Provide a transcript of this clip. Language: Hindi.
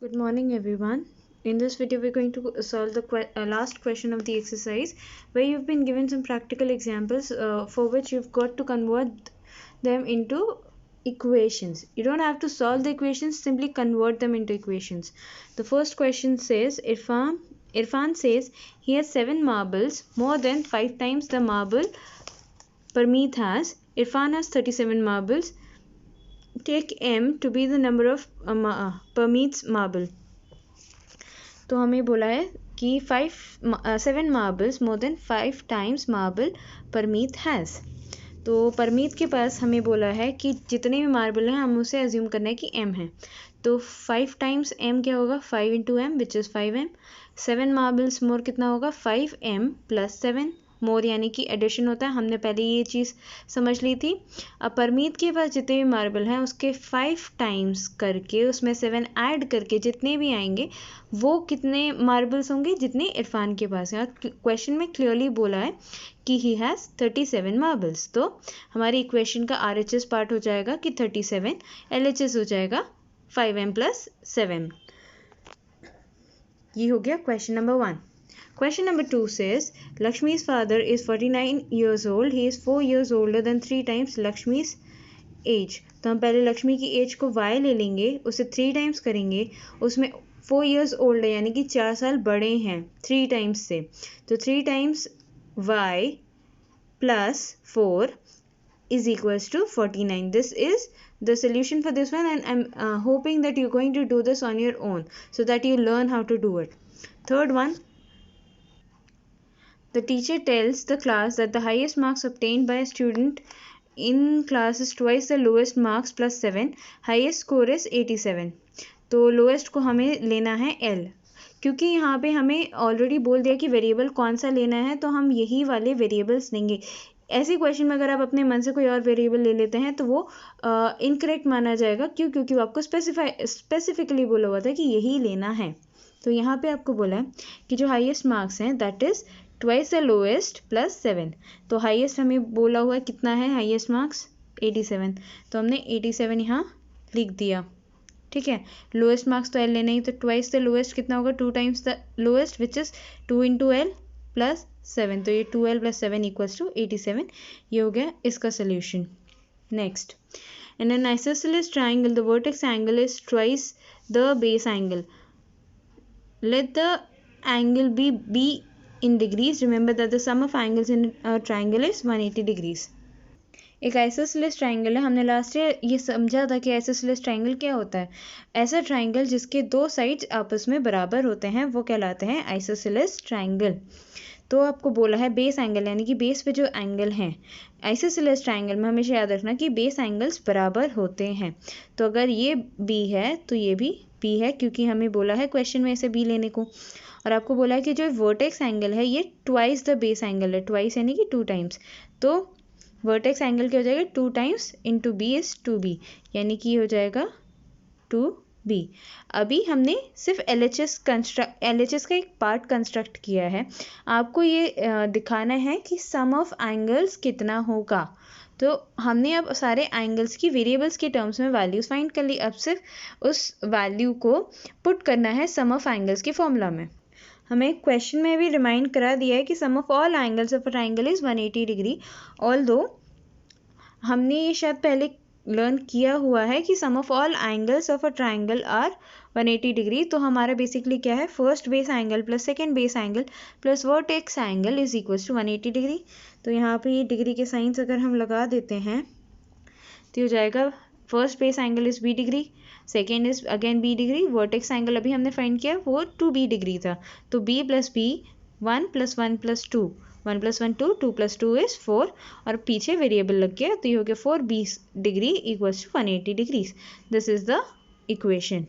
Good morning, everyone. In this video, we're going to solve the last question of the exercise, where you've been given some practical examples for which you've got to convert them into equations. You don't have to solve the equations, simply convert them into equations. The first question says, Irfan says he has 7 marbles, more than 5 times the marble Parmeet has. Irfan has 37 marbles. Take m to be the number of Parmeet's marble. तो हमें बोला है कि 7 marbles more than 5 times marble Parmeet has. तो परमीत के पास हमें बोला है कि जितने भी मार्बल हैं हम उसे एज्यूम करना है कि m है. तो 5 टाइम्स m क्या होगा, 5 into m which is 5m. 7 marbles more कितना होगा, 5m प्लस 7 मोर, यानी कि एडिशन होता है. हमने पहले ये चीज़ समझ ली थी. अब परमीत के पास जितने भी मार्बल हैं उसके 5 टाइम्स करके उसमें 7 ऐड करके जितने भी आएंगे वो कितने मार्बल्स होंगे, जितने इरफान के पास हैं. और क्वेश्चन में क्लियरली बोला है कि ही हैज़ 37 मार्बल्स. तो हमारी इक्वेशन का RHS पार्ट हो जाएगा कि 37, LHS हो जाएगा 5m प्लस 7. ये हो गया question number 1. Question number 2 says, Lakshmi's father is 49 years old. He is 4 years older than 3 times Lakshmi's age. तो हम पहले लक्ष्मी की एज को y ले लेंगे, उसे 3 टाइम्स करेंगे, उसमें 4 years old है यानी कि 4 साल बड़े हैं 3 टाइम्स से. तो 3 times y plus 4 is equals to 49. This is the solution for this one, and I'm hoping that you're going to do this on your own so that you learn how to do it. Third one. The teacher tells the class that the highest marks obtained by a student in class is twice the lowest marks plus 7. Highest score is 87. तो lowest को हमें लेना है L, क्योंकि यहाँ पे हमें ऑलरेडी बोल दिया कि वेरिएबल कौन सा लेना है, तो हम यही वाले वेरिएबल्स लेंगे. ऐसे क्वेश्चन में अगर आप अपने मन से कोई और वेरिएबल ले लेते हैं तो वो इनकरेक्ट माना जाएगा. क्यों? क्योंकि वो आपको स्पेसिफिकली बोला हुआ था कि यही लेना है. तो यहाँ पे आपको बोला है कि जो हाईएस्ट मार्क्स हैं that is twice the lowest plus 7. तो हाईएस्ट हमें बोला हुआ है कितना है, हाईएस्ट मार्क्स 87. तो हमने 87 यहाँ लिख दिया. ठीक है. लोएस्ट मार्क्स तो L लेना ही, तो ट्वाइस द लोएस्ट कितना होगा, 2 times the lowest which is 2 into L plus 7. तो ये 2L प्लस 7 इक्वल्स टू 87. ये हो गया इसका solution. Next. In an isosceles triangle, the vertex angle is twice the base angle. Let the angle be B in degrees. Remember that the sum of angles in a triangle is 180 degrees. एक आइसोसेलेस ट्राइंगल है. हमने लास्ट ईयर ये समझा था कि आइसोसेलेस ट्राइंगल क्या होता है. ऐसा ट्राइंगल जिसके 2 साइड्स आपस में बराबर होते हैं वो कहलाते हैं आइसोसेलेस ट्राइंगल. तो आपको बोला है बेस एंगल, यानी कि बेस पे जो एंगल हैं आइसोसेलेस ट्राइंगल में हमेशा याद रखना कि बेस एंगल्स बराबर होते हैं. तो अगर ये B है तो ये भी B है, क्योंकि हमें बोला है क्वेश्चन में इसे B लेने को. और आपको बोला है कि जो वर्टेक्स एंगल है ये ट्वाइस द बेस एंगल है. ट्वाइस यानी कि 2 टाइम्स. तो वर्टेक्स एंगल क्या हो जाएगा, 2 times into B is 2B, यानी कि हो जाएगा 2B. अभी हमने सिर्फ LHS का एक पार्ट कंस्ट्रक्ट किया है. आपको ये दिखाना है कि सम ऑफ एंगल्स कितना होगा. तो हमने अब सारे एंगल्स की वेरिएबल्स के टर्म्स में वैल्यूज फाइंड कर ली. अब सिर्फ उस वैल्यू को पुट करना है सम ऑफ एंगल्स के फॉर्मूला में. हमें क्वेश्चन में भी रिमाइंड करा दिया है कि sum of all angles of a triangle is 180 degree. Although हमने ये शायद पहले लर्न किया हुआ है कि sum of all angles of a triangle are 180 degree. तो हमारा बेसिकली क्या है, first base angle plus second base angle plus vertex angle is equals to 180 degree. तो यहाँ पे ये डिग्री के साइंस अगर हम लगा देते हैं तो हो जाएगा first base angle is B degree, second is again B degree, vertex angle अभी हमने फाइंड किया वो 2B डिग्री था. तो B plus B 1 plus 1 plus 2, 1 plus 1 2, 2 plus 2 is 4, और पीछे वेरिएबल लग गया तो ये हो गया 4B degree equals to 180 degrees. This is the equation.